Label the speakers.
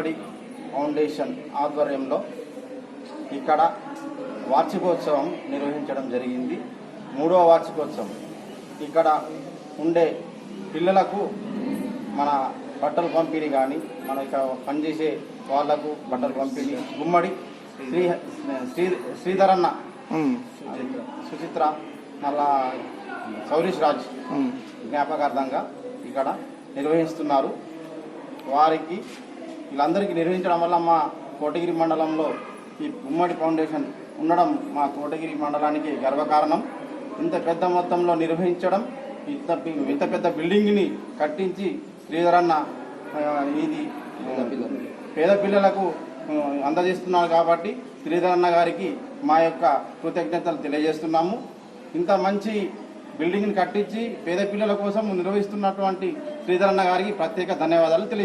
Speaker 1: గుమ్మడి foundation ఆధ్వర్యంలో ఇక్కడ వార్షికోత్సవం నిర్వహించడం జరిగింది. 3వ వార్షికోత్సవం. ఇక్కడ ఉండే పిల్లలకు మన బట్టలు పంపిణీ కానీ, మన ఇక్కడ పనిచేసే వాళ్లకు బట్టలు పంపిణీ, గుమ్మడి శ్రీధరన్న, సుచిత్ర, మళ్ళా సౌరీష్ రాజ్ జ్ఞాపకార్థంగా ఇక్కడ నిర్వహిస్తున్నారు. వారికి వీళ్ళందరికీ నిర్వహించడం వల్ల మా కోటగిరి మండలంలో ఈ గుమ్మడి ఫౌండేషన్ ఉండడం మా కోటగిరి మండలానికి గర్వకారణం. ఇంత పెద్ద మొత్తంలో నిర్వహించడం, ఇంత పెద్ద బిల్డింగ్ని కట్టించి శ్రీధరన్న ఇది పేద పిల్లలకు అందజేస్తున్నారు కాబట్టి శ్రీధరన్న గారికి మా యొక్క కృతజ్ఞతలు తెలియజేస్తున్నాము. ఇంత మంచి బిల్డింగ్ని కట్టించి పేద పిల్లల కోసం నిర్వహిస్తున్నటువంటి శ్రీధరన్న గారికి ప్రత్యేక ధన్యవాదాలు తెలియజేస్తున్నాము.